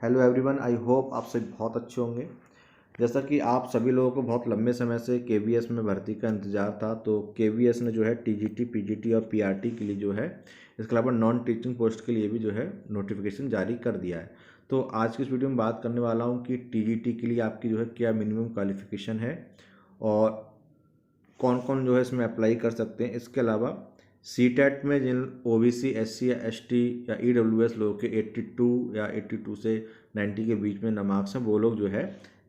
Hello everyone, I hope आप सभी बहुत अच्छे होंगे। जैसा कि आप सभी लोगों को बहुत लंबे समय से केवीएस में भर्ती का इंतज़ार था, तो केवीएस ने जो है टीजीटी, पीजीटी और पीआरटी के लिए जो है, इसके अलावा नॉन टीचिंग पोस्ट के लिए भी जो है नोटिफिकेशन जारी कर दिया है। तो आज की इस वीडियो में बात करने वाला हूँ कि टीजीटी के लिए आपकी जो है क्या मिनिमम क्वालिफिकेशन है और कौन कौन जो है इसमें अप्लाई कर सकते हैं। इसके अलावा सीटेट में जिन ओबीसी, एससी या एसटी या ईडब्ल्यूएस लोगों के 82 या 82 से 90 के बीच में मार्क्स हैं, वो लोग जो है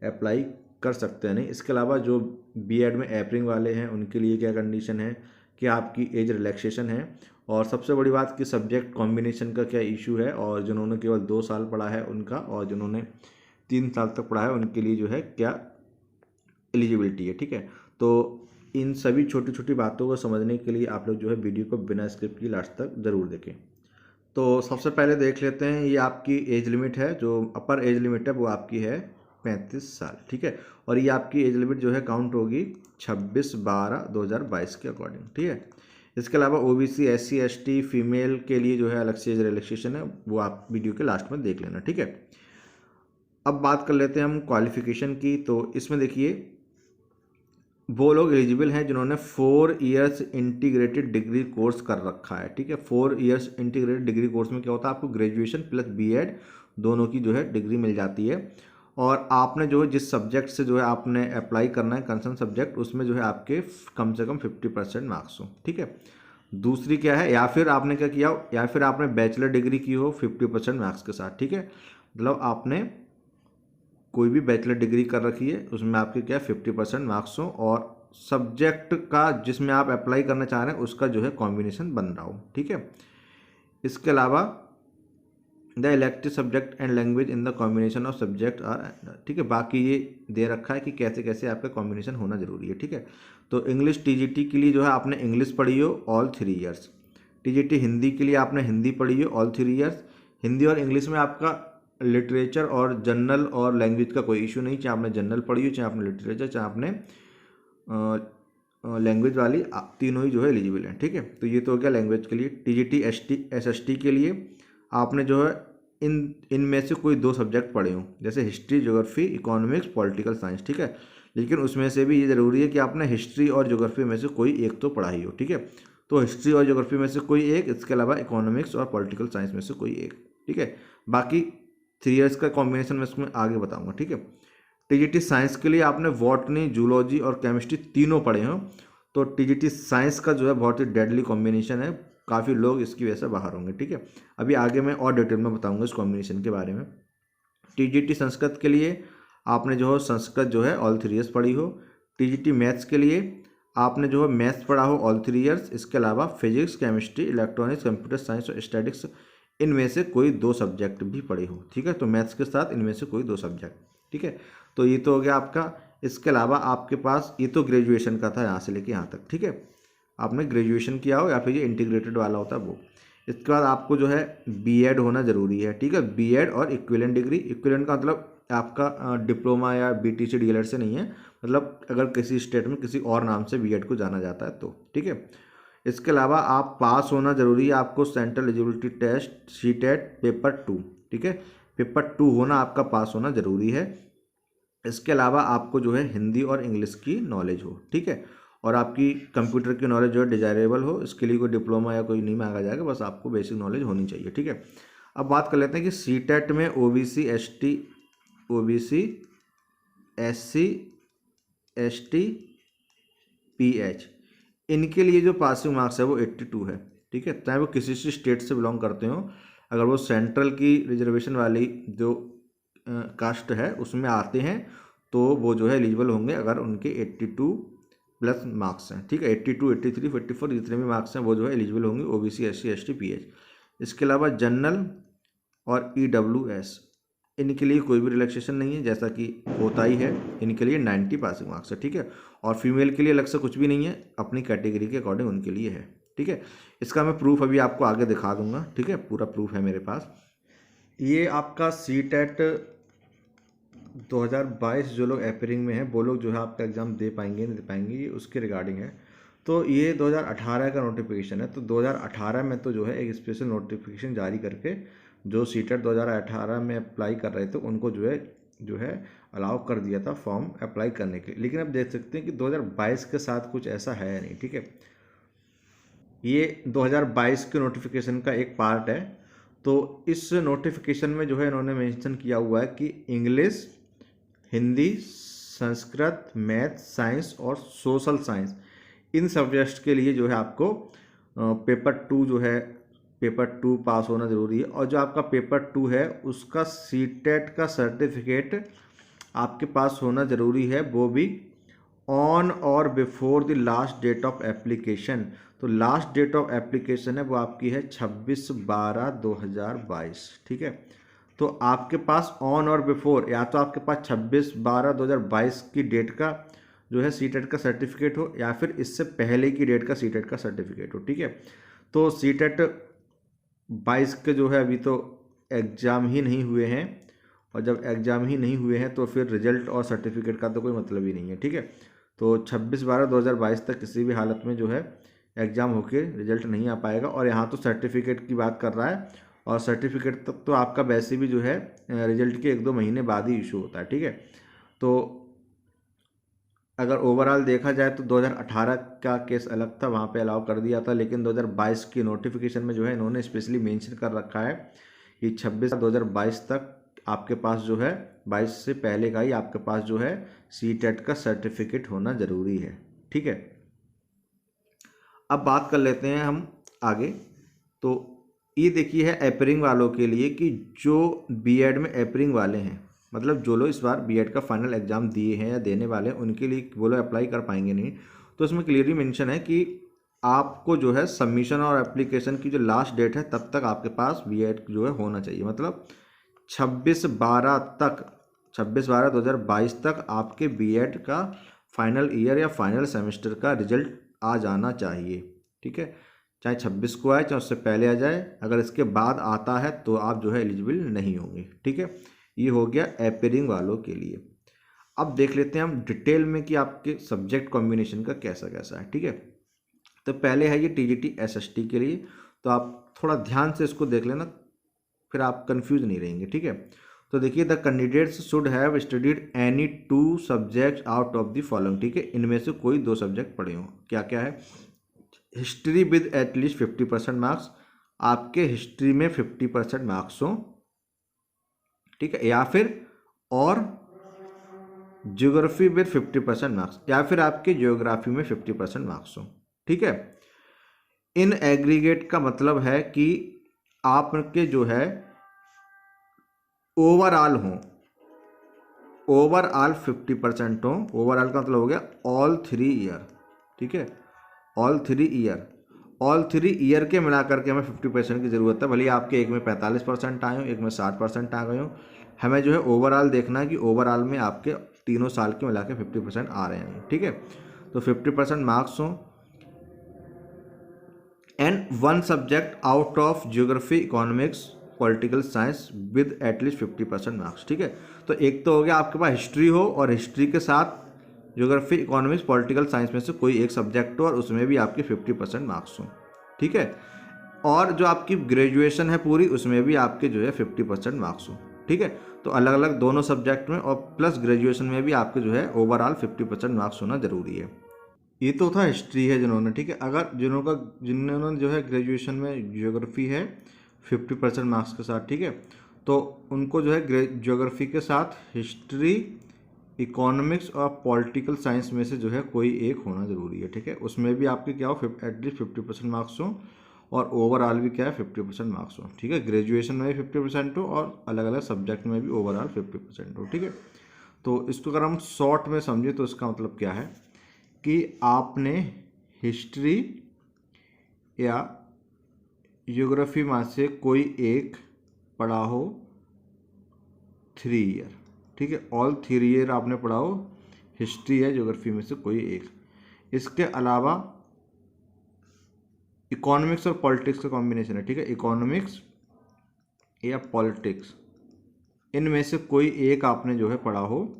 अप्लाई कर सकते हैं नहीं। इसके अलावा जो बीएड में एपरिंग वाले हैं उनके लिए क्या कंडीशन है कि आपकी एज रिलैक्सेशन है, और सबसे बड़ी बात कि सब्जेक्ट कॉम्बिनेशन का क्या इशू है, और जिन्होंने केवल 2 साल पढ़ा है उनका, और जिन्होंने 3 साल तक पढ़ा है उनके लिए जो है क्या एलिजिबिलिटी है। ठीक है, तो इन सभी छोटी छोटी बातों को समझने के लिए आप लोग जो है वीडियो को बिना स्क्रिप्ट की लास्ट तक ज़रूर देखें। तो सबसे पहले देख लेते हैं, ये आपकी एज लिमिट है, जो अपर एज लिमिट है वो आपकी है 35 साल। ठीक है, और ये आपकी एज लिमिट जो है काउंट होगी 26/12/2022 के अकॉर्डिंग। ठीक है, इसके अलावा ओबीसी, एससी, एसटी, फीमेल के लिए जो है अलग से एज रिलैक्सेशन है, वो आप वीडियो के लास्ट में देख लेना। ठीक है, अब बात कर लेते हैं हम क्वालिफिकेशन की। तो इसमें देखिए, वो लोग एलिजिबल हैं जिन्होंने 4 इयर्स इंटीग्रेटेड डिग्री कोर्स कर रखा है। ठीक है, 4 इयर्स इंटीग्रेटेड डिग्री कोर्स में क्या होता है, आपको ग्रेजुएशन प्लस बीएड दोनों की जो है डिग्री मिल जाती है, और आपने जो है जिस सब्जेक्ट से जो है आपने अप्लाई करना है कंसर्न सब्जेक्ट, उसमें जो है आपके कम से कम 50% मार्क्स हो। ठीक है, दूसरी क्या है, या फिर आपने क्या किया हो, या फिर आपने बैचलर डिग्री की हो 50% मार्क्स के साथ। ठीक है, मतलब आपने कोई भी बैचलर डिग्री कर रखी है, उसमें आपके क्या 50% मार्क्स हो, और सब्जेक्ट का जिसमें आप अप्लाई करना चाह रहे हैं उसका जो है कॉम्बिनेशन बन रहा हो। ठीक है, इसके अलावा the elective subject and language in the combination of subject are. ठीक है, बाकी ये दे रखा है कि कैसे कैसे आपका कॉम्बिनेशन होना जरूरी है। ठीक है, तो इंग्लिश टीजीटी के लिए जो है आपने इंग्लिश पढ़ी हो ऑल 3 ईयर्स। टीजीटी हिंदी के लिए आपने हिंदी पढ़ी हो ऑल 3 ईयर्स। हिंदी और इंग्लिश में आपका लिटरेचर और जनरल और लैंग्वेज का कोई इशू नहीं, चाहे आपने जनरल पढ़ी हो, चाहे आपने लिटरेचर, चाहे आपने लैंग्वेज वाली, तीनों ही जो है एलिजिबल हैं। ठीक है, तो ये तो हो गया लैंग्वेज के लिए। टीजीटी, एसएसटी के लिए आपने जो है इनमें से कोई 2 सब्जेक्ट पढ़े हों, जैसे history, geography, economics, political science. ठीक है, लेकिन उसमें से भी ये ज़रूरी है कि आपने हिस्ट्री और ज्योग्राफी में से कोई एक तो पढ़ा ही हो। ठीक है, तो हिस्ट्री और ज्योग्राफी में से कोई एक, इसके अलावा इकोनॉमिक्स और पॉलिटिकल साइंस में से कोई एक। ठीक है, बाकी 3 ईयर्स का कॉम्बिनेशन मैं इसमें आगे बताऊंगा। ठीक है, टीजीटी साइंस के लिए आपने बॉटनी, जूलॉजी और केमिस्ट्री तीनों पढ़े हों, तो टीजीटी साइंस का जो है बहुत ही डेडली कॉम्बिनेशन है, काफ़ी लोग इसकी वजह से बाहर होंगे। ठीक है, अभी आगे मैं और डिटेल में बताऊंगा इस कॉम्बिनेशन के बारे में। टीजीटी संस्कृत के लिए आपने जो है संस्कृत जो है ऑल 3 ईयर्स पढ़ी हो। टीजीटी मैथ्स के लिए आपने जो है मैथ्स पढ़ा हो ऑल 3 ईयर्स। इसके अलावा physics, chemistry, electronics, computer science और स्टैटिक्स, इनमें से कोई 2 सब्जेक्ट भी पढ़े हो। ठीक है, तो मैथ्स के साथ इनमें से कोई 2 सब्जेक्ट। ठीक है, तो ये तो हो गया आपका। इसके अलावा आपके पास, ये तो ग्रेजुएशन का था यहाँ से लेके यहाँ तक। ठीक है, आपने ग्रेजुएशन किया हो या फिर ये इंटीग्रेटेड वाला होता है वो। इसके बाद आपको जो है बीएड होना ज़रूरी है। ठीक है, बीएड और इक्विवेलेंट डिग्री। इक्विवेलेंट का मतलब आपका डिप्लोमा या बीटीसी डीएलएड से नहीं है, मतलब अगर किसी स्टेट में किसी और नाम से बीएड को जाना जाता है तो। ठीक है, इसके अलावा आप पास होना ज़रूरी है, आपको central eligibility test CTET paper 2। ठीक है, पेपर 2 होना, आपका पास होना ज़रूरी है। इसके अलावा आपको जो है हिंदी और इंग्लिश की नॉलेज हो। ठीक है, और आपकी कंप्यूटर की नॉलेज जो है डिजायरेबल हो, इसके लिए कोई डिप्लोमा या कोई नहीं मांगा जाएगा, बस आपको बेसिक नॉलेज होनी चाहिए। ठीक है, अब बात कर लेते हैं कि सीटेट में ओबीसी, एससी, एसटी, पीएच, इनके लिए जो पासिंग मार्क्स है वो 82 है। ठीक है, चाहे वो किसी से स्टेट से बिलोंग करते हो, अगर वो सेंट्रल की रिजर्वेशन वाली जो कास्ट है उसमें आते हैं तो वो जो है एलिजिबल होंगे, अगर उनके 82 प्लस मार्क्स हैं। ठीक है, 82, 83, 54 जितने भी मार्क्स हैं वो जो है एलिजिबल होंगे ओबीसी, एससी, एसटी, पीएच। इसके अलावा जनरल और ईडब्ल्यूएस, इनके लिए कोई भी रिलैक्सेशन नहीं है, जैसा कि होता ही है, इनके लिए 90 पासिंग मार्क्स है। ठीक है, और फीमेल के लिए अलग से कुछ भी नहीं है, अपनी कैटेगरी के अकॉर्डिंग उनके लिए है। ठीक है, इसका मैं प्रूफ अभी आपको आगे दिखा दूंगा। ठीक है, पूरा प्रूफ है मेरे पास। ये आपका सीटेट 2022 जो लोग एपरिंग में हैं वो लोग जो है आपका एग्ज़ाम दे पाएंगे नहीं दे पाएंगे, ये उसके रिगार्डिंग है। तो ये 2018 का नोटिफिकेशन है, तो 2018 में तो जो है एक स्पेशल नोटिफिकेशन जारी करके जो सीटेट 2018 में अप्लाई कर रहे थे उनको जो है अलाउ कर दिया था फॉर्म अप्लाई करने के लिए। लेकिन अब देख सकते हैं कि 2022 के साथ कुछ ऐसा है नहीं, ठीक है। ये 2022 के नोटिफिकेशन का एक पार्ट है। तो इस नोटिफिकेशन में जो है इन्होंने मेंशन किया हुआ है कि English, Hindi, Sanskrit, math, science और सोशल साइंस, इन सब्जेक्ट्स के लिए जो है आपको पेपर टू पास होना ज़रूरी है। और जो आपका पेपर टू है उसका सीटेट का सर्टिफिकेट आपके पास होना ज़रूरी है, वो भी ऑन और before the last date of application. तो लास्ट डेट ऑफ एप्लीकेशन है वो आपकी है 26/12/2022, ठीक है। तो आपके पास ऑन और बिफोर, या तो आपके पास 26/12/2022 की डेट का जो है सीटेट का सर्टिफिकेट हो, या फिर इससे पहले की डेट का सीटेट का सर्टिफिकेट हो, ठीक है। तो सीटेट 22 के जो है अभी तो एग्ज़ाम ही नहीं हुए हैं, और जब एग्ज़ाम ही नहीं हुए हैं तो फिर रिजल्ट और सर्टिफिकेट का तो कोई मतलब ही नहीं है, ठीक है। तो 26/12/2022 तक किसी भी हालत में जो है एग्ज़ाम होके रिजल्ट नहीं आ पाएगा। और यहाँ तो सर्टिफिकेट की बात कर रहा है, और सर्टिफिकेट तक तो आपका वैसे भी जो है रिजल्ट के 1-2 महीने बाद ही इशू होता है, ठीक है। तो अगर ओवरऑल देखा जाए तो 2018 का केस अलग था, वहाँ पे अलाउ कर दिया था। लेकिन 2022 की नोटिफिकेशन में जो है इन्होंने स्पेशली मेंशन कर रखा है कि 26/2022 तक आपके पास जो है 22 से पहले का ही आपके पास जो है सीटेट का सर्टिफिकेट होना ज़रूरी है, ठीक है। अब बात कर लेते हैं हम आगे। तो ये देखिए है एपरिंग वालों के लिए कि जो बीएड में एपरिंग वाले हैं, मतलब जो लोग इस बार बीएड का फाइनल एग्ज़ाम दिए हैं या देने वाले हैं, उनके लिए वो लोग अप्लाई कर पाएंगे नहीं। तो इसमें क्लियरली मेंशन है कि आपको जो है सबमिशन और एप्लीकेशन की जो लास्ट डेट है तब तक आपके पास बीएड जो है होना चाहिए। मतलब 26/12/2022 तक आपके बीएड का फाइनल ईयर या फाइनल सेमेस्टर का रिजल्ट आ जाना चाहिए, ठीक है। चाहे 26 को आए चाहे उससे पहले आ जाए, अगर इसके बाद आता है तो आप जो है एलिजिबल नहीं होंगे, ठीक है। ये हो गया एपीयरिंग वालों के लिए। अब देख लेते हैं हम डिटेल में कि आपके सब्जेक्ट कॉम्बिनेशन का कैसा कैसा है, ठीक है। तो पहले है ये टीजीटी एसएसटी के लिए, तो आप थोड़ा ध्यान से इसको देख लेना, फिर आप कंफ्यूज नहीं रहेंगे, ठीक है। तो देखिए the candidates should have studied any 2 subject out of the following, ठीक है। इनमें से कोई 2 सब्जेक्ट पढ़े हों। क्या क्या है? हिस्ट्री विद एटलीस्ट 50% मार्क्स, आपके हिस्ट्री में 50% मार्क्स हों, ठीक है। या फिर और ज्योग्राफी विद 50% मार्क्स, या फिर आपके ज्योग्राफी में 50% मार्क्स हों, ठीक है। इन एग्रीगेट का मतलब है कि आपके जो है ओवरऑल हों, ओवरऑल 50% हों। ओवरऑल का मतलब हो गया ऑल 3 ईयर, ठीक है। ऑल 3 ईयर के मिलाकर के हमें 50% की ज़रूरत है। भले आपके एक में 45% आए हो, एक में 60% आ गए हो, हमें जो है ओवरऑल देखना है कि ओवरऑल में आपके तीनों साल के मिला के 50% आ रहे हैं, ठीक है। तो 50% मार्क्स हों and 1 subject out of geography, economics, political science with at least 50% marks, ठीक है। तो एक तो हो गया आपके पास हिस्ट्री हो, और हिस्ट्री के साथ ज्योग्राफी, इकोनॉमिक्स, पॉलिटिकल साइंस में से कोई एक सब्जेक्ट हो और उसमें भी आपके 50% मार्क्स हों, ठीक है। और जो आपकी ग्रेजुएशन है पूरी, उसमें भी आपके जो है 50% मार्क्स हों, ठीक है। तो अलग अलग दोनों सब्जेक्ट में और प्लस ग्रेजुएशन में भी आपके जो है ओवरऑल 50% मार्क्स होना ज़रूरी है। ये तो था हिस्ट्री है जिन्होंने, ठीक है। अगर जिन्होंने जो है ग्रेजुएशन में ज्योग्राफी है 50% मार्क्स के साथ, ठीक है, तो उनको जो है ज्योग्राफी के साथ हिस्ट्री, इकोनॉमिक्स और पॉलिटिकल साइंस में से जो है कोई एक होना ज़रूरी है, ठीक है। उसमें भी आपके क्या हो एटलीस्ट 50% मार्क्स हो, और ओवरऑल भी क्या है 50% मार्क्स हो, ठीक है। ग्रेजुएशन में भी 50% हो और अलग अलग सब्जेक्ट में भी ओवरऑल 50% हो, ठीक है। तो इसको अगर हम शॉर्ट में समझे तो इसका मतलब क्या है कि आपने हिस्ट्री या ज्योग्राफी में से कोई एक पढ़ा हो 3 ईयर, ठीक है। ऑल 3 ईयर आपने पढ़ा हो हिस्ट्री या ज्योग्राफी में से कोई एक। इसके अलावा इकोनॉमिक्स और पॉलिटिक्स का कॉम्बिनेशन है, ठीक है। इकोनॉमिक्स या पॉलिटिक्स, इनमें से कोई एक आपने जो है पढ़ा हो,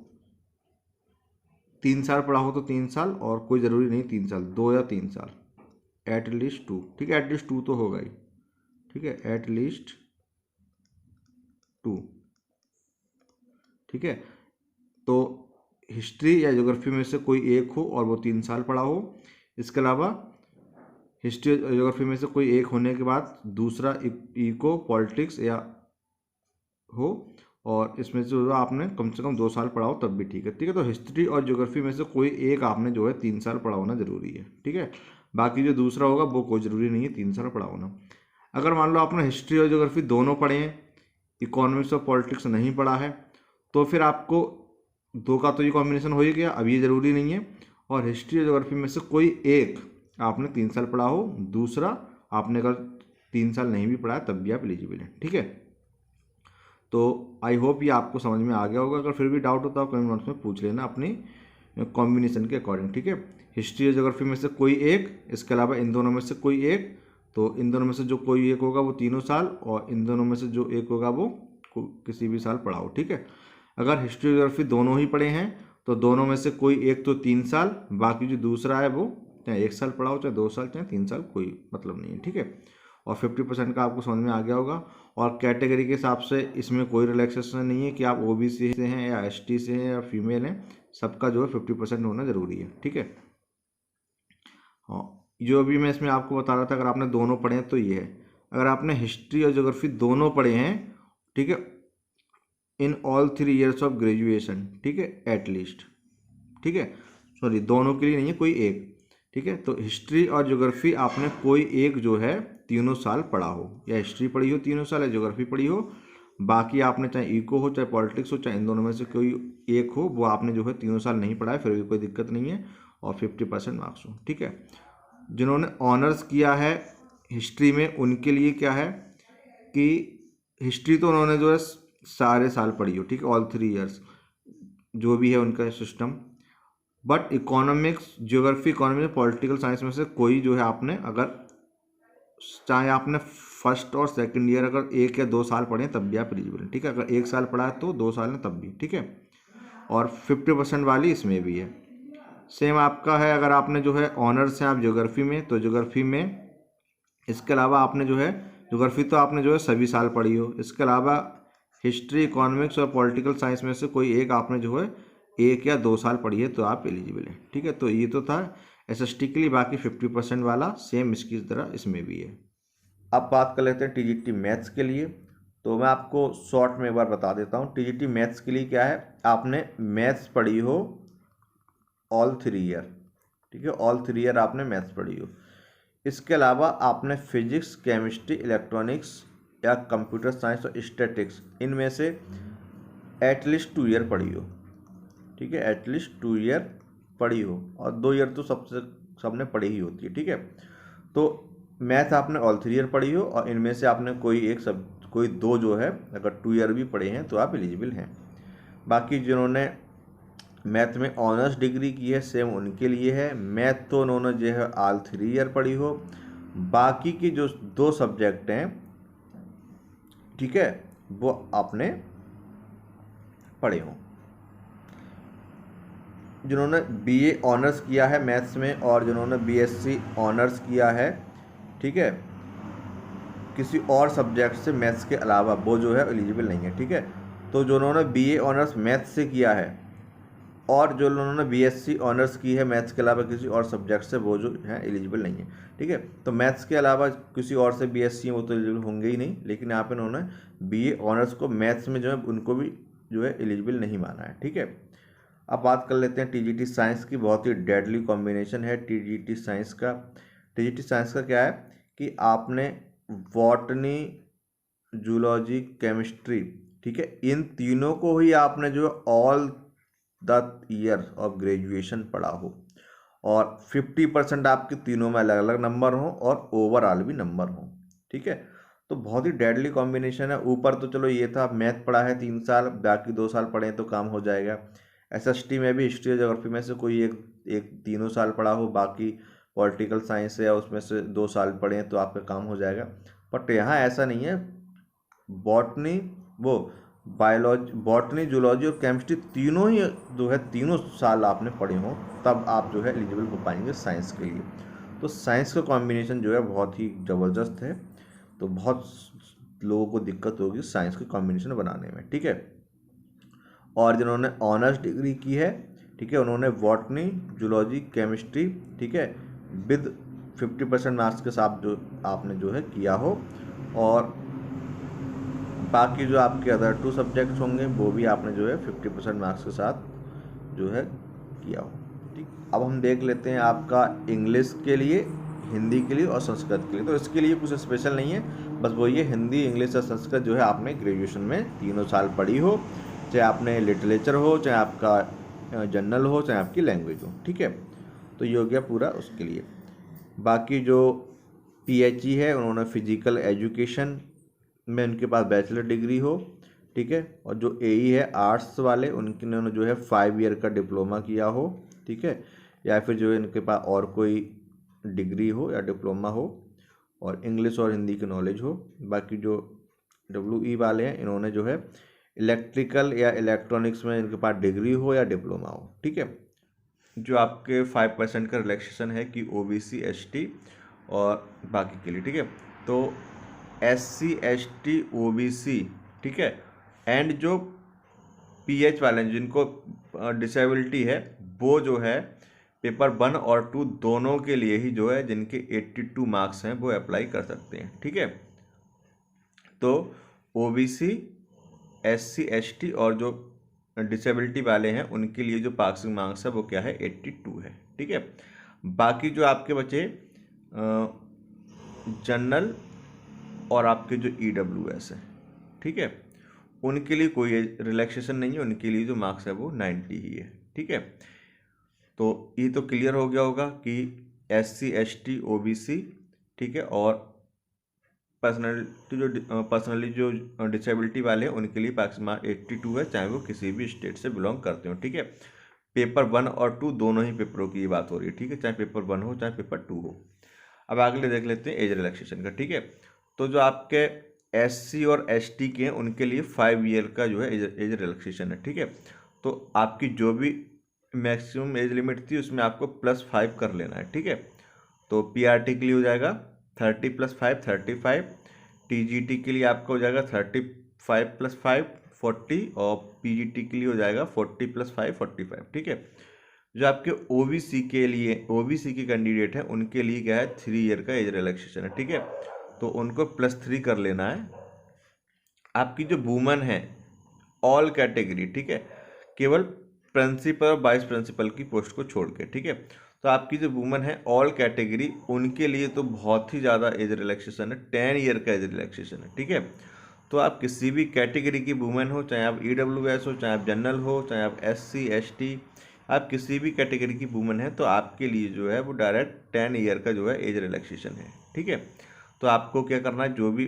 3 साल पढ़ा हो तो 3 साल, और कोई ज़रूरी नहीं 3 साल, 2 या 3 साल, एटलीस्ट 2, ठीक है। एटलीस्ट 2 तो होगा ही, ठीक है। एटलीस्ट 2, ठीक है। तो हिस्ट्री या ज्योग्राफी में से कोई एक हो और वो 3 साल पढ़ा हो। इसके अलावा हिस्ट्री और ज्योग्राफी में से कोई एक होने के बाद दूसरा इको पॉलिटिक्स या हो, और इसमें से जो आपने कम से कम 2 साल पढ़ा हो तब भी ठीक है, ठीक है। तो हिस्ट्री और ज्योग्राफी में से कोई एक आपने जो है 3 साल पढ़ा होना जरूरी है, ठीक है। बाकी जो दूसरा होगा वो कोई ज़रूरी नहीं है 3 साल पढ़ा होना। अगर मान लो आपने हिस्ट्री और ज्योग्राफी दोनों पढ़े हैं, इकोनॉमिक्स और पॉलिटिक्स नहीं पढ़ा है, तो फिर आपको 2 का तो ये कॉम्बिनेशन हो ही गया, अब ये ज़रूरी नहीं है। और हिस्ट्री और ज्योग्राफी में से कोई एक आपने 3 साल पढ़ा हो, दूसरा आपने अगर 3 साल नहीं भी पढ़ा है तब भी आप एलिजिबल हैं, ठीक है। तो आई होप ये आपको समझ में आ गया होगा। अगर फिर भी डाउट होता है कमेंट बॉक्स में पूछ लेना अपनी कॉम्बिनेशन के अकॉर्डिंग, ठीक है। हिस्ट्री और ज्योग्राफी में से कोई एक, इसके अलावा इन दोनों में से कोई एक, तो इन दोनों में से जो कोई एक होगा वो 3 साल, और इन दोनों में से जो एक होगा वो किसी भी साल पढ़ा हो, ठीक है। अगर हिस्ट्री और ज्योग्राफी दोनों ही पढ़े हैं तो दोनों में से कोई एक तो 3 साल, बाकी जो दूसरा है वो चाहे 1 साल पढ़ा हो, चाहे 2 साल, चाहे 3 साल, कोई मतलब नहीं है, ठीक है। और 50% का आपको समझ में आ गया होगा। और कैटेगरी के हिसाब से इसमें कोई रिलैक्सेशन नहीं है कि आप ओबीसी से हैं या एसटी से हैं या फीमेल हैं, सबका जो है 50% होना ज़रूरी है, ठीक है। हाँ, जो अभी मैं इसमें आपको बता रहा था, अगर आपने दोनों पढ़े हैं तो ये है। अगर आपने हिस्ट्री और ज्योग्राफी दोनों पढ़े हैं, ठीक है, in all 3 years of graduation, ठीक है, एटलीस्ट, ठीक है, सॉरी दोनों के लिए नहीं है, कोई एक, ठीक है। तो हिस्ट्री और ज्योग्राफी आपने कोई एक जो है 3 साल पढ़ा हो, या हिस्ट्री पढ़ी हो 3 साल या ज्योग्राफी पढ़ी हो, बाकी आपने चाहे इको हो चाहे पॉलिटिक्स हो चाहे इन दोनों में से कोई एक हो, वो आपने जो है 3 साल नहीं पढ़ा है, फिर भी कोई दिक्कत नहीं है, और 50% मार्क्स हो, ठीक है। जिन्होंने ऑनर्स किया है हिस्ट्री में उनके लिए क्या है कि हिस्ट्री तो उन्होंने जो है सारे साल पढ़ी हो, ठीक है, ऑल 3 ईयर्स जो भी है उनका system. But economics, geography, economics, political science में से कोई जो है आपने, अगर चाहे आपने फर्स्ट और सेकंड ईयर अगर 1 या 2 साल पढ़े तब भी आप एलिजिबल हैं, ठीक है। अगर 1 साल पढ़ा है तो 2 साल हैं तब भी, ठीक है। और 50% वाली इसमें भी है। सेम आपका है, अगर आपने जो है ऑनर्स हैं आप ज्योग्राफी में, तो ज्योग्राफी में इसके अलावा आपने जो है ज्योग्राफी तो आपने जो है सभी साल पढ़ी हो, इसके अलावा हिस्ट्री, इकोनॉमिक्स और पॉलिटिकल साइंस में से कोई एक आपने जो है 1 या 2 साल पढ़ी है तो आप एलिजिबल हैं, ठीक है। तो ये तो था एसएसटी के लिए। बाकी 50% वाला सेम इसकी तरह इसमें भी है। अब बात कर लेते हैं टीजीटी मैथ्स के लिए। तो मैं आपको शॉर्ट में एक बार बता देता हूँ टीजीटी मैथ्स के लिए क्या है। आपने मैथ्स पढ़ी हो ऑल 3 ईयर, ठीक है, ऑल 3 ईयर आपने मैथ्स पढ़ी हो। इसके अलावा आपने फिजिक्स, केमिस्ट्री, इलेक्ट्रॉनिक्स या कंप्यूटर साइंस और स्टैटिक्स इनमें से एटलीस्ट 2 ईयर पढ़ी हो, ठीक है, एटलीस्ट 2 ईयर पढ़ी हो, और 2 ईयर तो सबने पढ़ी ही होती है, ठीक है। तो मैथ आपने ऑल 3 ईयर पढ़ी हो, और इनमें से आपने कोई 2 जो है अगर 2 ईयर भी पढ़े हैं तो आप एलिजिबल हैं। बाकी जिन्होंने मैथ में ऑनर्स डिग्री की है सेम उनके लिए है। मैथ तो उन्होंने जो है ऑल 3 ईयर पढ़ी हो, बाकी की जो 2 सब्जेक्ट हैं, ठीक है, वो आपने पढ़े हों। जिन्होंने बीए ऑनर्स किया है मैथ्स में, और जिन्होंने बीएससी ऑनर्स किया है, ठीक है, किसी और सब्जेक्ट से मैथ्स के अलावा, वो जो है एलिजिबल नहीं है, ठीक है। तो जिन्होंने बीए ऑनर्स मैथ्स से किया है और जो उन्होंने बीएससी ऑनर्स की है मैथ्स के अलावा किसी और सब्जेक्ट से, वो जो है एलिजिबल नहीं है, ठीक है। तो मैथ्स के अलावा किसी और से बीएससी वो तो एलिजिबल होंगे ही नहीं, लेकिन यहाँ पे उन्होंने बीए ऑनर्स को मैथ्स में जो है उनको भी जो है एलिजिबल नहीं माना है, ठीक है। अब बात कर लेते हैं टीजीटी साइंस की। बहुत ही डेडली कॉम्बिनेशन है टीजीटी साइंस का। टीजीटी साइंस का क्या है कि आपने बॉटनी, जूलॉजी, केमिस्ट्री, ठीक है, इन तीनों को ही आपने जो all the year of graduation पढ़ा हो, और 50% आपके तीनों में अलग अलग नंबर हो और ओवरऑल भी नंबर हो, ठीक है। तो बहुत ही डेडली कॉम्बिनेशन है। ऊपर तो चलो ये था मैथ पढ़ा है 3 साल, बाकी 2 साल पढ़े तो काम हो जाएगा। एसएसटी में भी हिस्ट्री और ज्योग्राफी में से कोई एक 3 साल पढ़ा हो, बाकी पॉलिटिकल साइंस है उसमें से 2 साल पढ़े तो आपका काम हो जाएगा। बट यहाँ ऐसा नहीं है। बॉटनी, बायोलॉजी, बॉटनी, जूलॉजी और केमिस्ट्री तीनों ही जो है 3 साल आपने पढ़े हो, तब आप जो है एलिजिबल हो पाएंगे साइंस के लिए। तो साइंस का कॉम्बिनेशन जो है बहुत ही ज़बरदस्त है। तो बहुत लोगों को दिक्कत होगी साइंस के कॉम्बिनेशन बनाने में, ठीक है। और जिन्होंने ऑनर्स डिग्री की है, ठीक है, उन्होंने बॉटनी, जूलॉजी, केमिस्ट्री, ठीक है, विद 50% मार्क्स के साथ जो आपने जो है किया हो, और बाकी जो आपके अदर 2 सब्जेक्ट्स होंगे वो भी आपने जो है 50% मार्क्स के साथ जो है किया हो, ठीक। अब हम देख लेते हैं आपका इंग्लिश के लिए, हिंदी के लिए और संस्कृत के लिए। तो इसके लिए कुछ स्पेशल नहीं है, बस वो ये हिंदी, इंग्लिश और संस्कृत जो है आपने ग्रेजुएशन में तीनों साल पढ़ी हो, चाहे आपने लिटरेचर हो, चाहे आपका जनरल हो, चाहे आपकी लैंग्वेज हो, ठीक है। तो ये हो गया पूरा उसके लिए। बाकी जो PhD है उन्होंने फिजिकल एजुकेशन में उनके पास बैचलर डिग्री हो, ठीक है। और जो AE है आर्ट्स वाले, उन्होंने जो है 5 ईयर का डिप्लोमा किया हो, ठीक है, या फिर जो है इनके पास और कोई डिग्री हो या डिप्लोमा हो, और इंग्लिश और हिंदी की नॉलेज हो। बाकी जो WE वाले हैं इन्होंने जो है इलेक्ट्रिकल या इलेक्ट्रॉनिक्स में इनके पास डिग्री हो या डिप्लोमा हो, ठीक है। जो आपके 5% का रिलैक्सेशन है कि OBC ST और बाकी के लिए, ठीक है। तो SC ST OBC, ठीक है, एंड जो PH वाले हैं जिनको डिसेबिलिटी है, वो जो है पेपर 1 और 2 दोनों के लिए ही जो है जिनके 82 मार्क्स हैं वो अप्लाई कर सकते हैं, ठीक है। तो OBC, SC ST और जो डिसेबिलिटी वाले हैं उनके लिए जो पासिंग मार्क्स है वो क्या है, 82 है, ठीक है। बाकी जो आपके बचे जनरल और आपके जो EWS है, ठीक है, उनके लिए कोई रिलैक्सेशन नहीं है, उनके लिए जो मार्क्स है वो 90 ही है, ठीक है। तो ये तो क्लियर हो गया होगा कि SC ST OBC, ठीक है, और पर्सनली जो डिसेबिलिटी वाले हैं उनके लिए पासिंग मार्क 82 है, चाहे वो किसी भी स्टेट से बिलोंग करते हो, ठीक है। पेपर 1 और 2 दोनों ही पेपरों की बात हो रही है, ठीक है, चाहे पेपर 1 हो चाहे पेपर 2 हो। अब अगले देख लेते हैं एज रिलैक्सेशन का, ठीक है। तो जो आपके SC और ST के हैं उनके लिए 5 ईयर का जो है एज रिलैक्सेशन है, ठीक है। तो आपकी जो भी मैक्सिमम एज लिमिट थी उसमें आपको +5 कर लेना है, ठीक है। तो PRT के लिए हो जाएगा 30 + 5 35, TGT के लिए आपका हो जाएगा 35 + 5 40, और PGT के लिए हो जाएगा 40 + 5 45, ठीक है। जो आपके OBC के लिए, OBC के कैंडिडेट हैं उनके लिए क्या है, 3 ईयर का एज रिलैक्सेशन है, ठीक है। तो उनको +3 कर लेना है। आपकी जो वुमन है ऑल कैटेगरी, ठीक है, केवल प्रिंसिपल और वाइस प्रिंसिपल की पोस्ट को छोड़ के, ठीक है। तो आपकी जो वुमन है ऑल कैटेगरी, उनके लिए तो बहुत ही ज़्यादा एज रिलैक्सेशन है, 10 ईयर का एज रिलैक्सेशन है, ठीक है। तो आप किसी भी कैटेगरी की वुमेन हो, चाहे आप EWS हो, चाहे आप जनरल हो, चाहे आप SC ST, आप किसी भी कैटेगरी की वुमेन है तो आपके लिए जो है वो डायरेक्ट 10 ईयर का जो है एज रिलैक्सेशन है, ठीक है। तो आपको क्या करना है, जो भी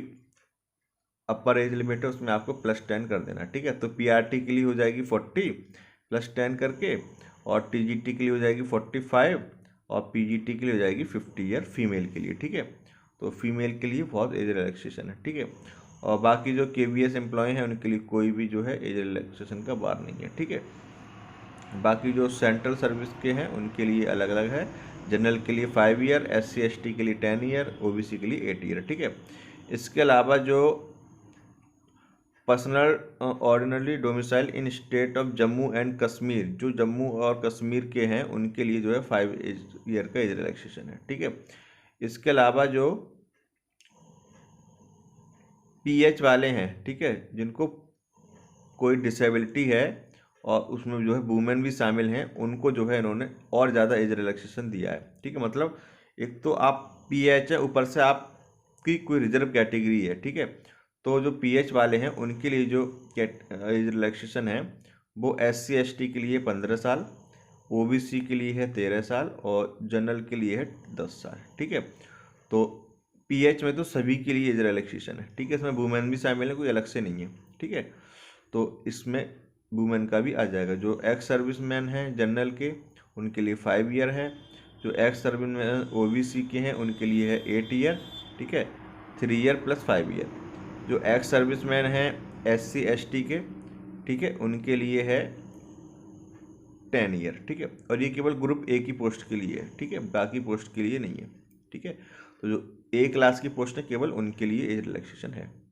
अपर एज लिमिट है उसमें आपको +10 कर देना, ठीक है। तो PRT के लिए हो जाएगी 40 + 10 करके, और TGT के लिए हो जाएगी 45, और PGT के लिए हो जाएगी 50 ईयर फीमेल के लिए, ठीक है। तो फीमेल के लिए बहुत एज रिलैक्सेशन है, ठीक है। और बाकी जो KVS एम्प्लॉय हैं उनके लिए कोई भी जो है एज रिलैक्सेशन का बार नहीं है, ठीक है। बाकी जो सेंट्रल सर्विस के हैं उनके लिए अलग अलग है। जनरल के लिए 5 ईयर, SC ST के लिए 10 ईयर, OBC के लिए 8 ईयर, ठीक है। इसके अलावा जो personal ordinary domicile in state of Jammu and Kashmir, जो जम्मू और कश्मीर के हैं उनके लिए जो है 5 ईयर का एज रिलैक्सेशन है, ठीक है। इसके अलावा जो PH वाले हैं, ठीक है, जिनको कोई डिसेबिलिटी है और उसमें जो है वुमेन भी शामिल हैं, उनको जो है इन्होंने और ज़्यादा एज रिलैक्सेशन दिया है, ठीक है। मतलब एक तो आप PH है, ऊपर से आपकी कोई रिजर्व कैटेगरी है, ठीक है। तो जो PH वाले हैं उनके लिए जो एज रिलैक्सेशन है वो SC ST के लिए 15 साल, OBC के लिए है 13 साल, और जनरल के लिए है 10 साल, ठीक है। तो PH में तो सभी के लिए एज रिलैक्सेशन है, ठीक है, इसमें वुमेन भी शामिल है, कोई अलग से नहीं है, ठीक है। तो इसमें वुमेन का भी आ जाएगा। जो एक्स सर्विसमैन हैं जनरल के उनके लिए 5 ईयर है, जो एक्स सर्विसमैन OBC के हैं उनके लिए है 8 ईयर, ठीक है, 3 ईयर + 5 ईयर। जो एक्स सर्विसमैन हैं SC ST के, ठीक है, उनके लिए है 10 ईयर, ठीक है। और ये केवल ग्रुप A की पोस्ट के लिए है, ठीक है, बाकी पोस्ट के लिए नहीं है, ठीक है। तो जो A क्लास की पोस्ट है केवल उनके लिए एज रिलैक्सेशन है।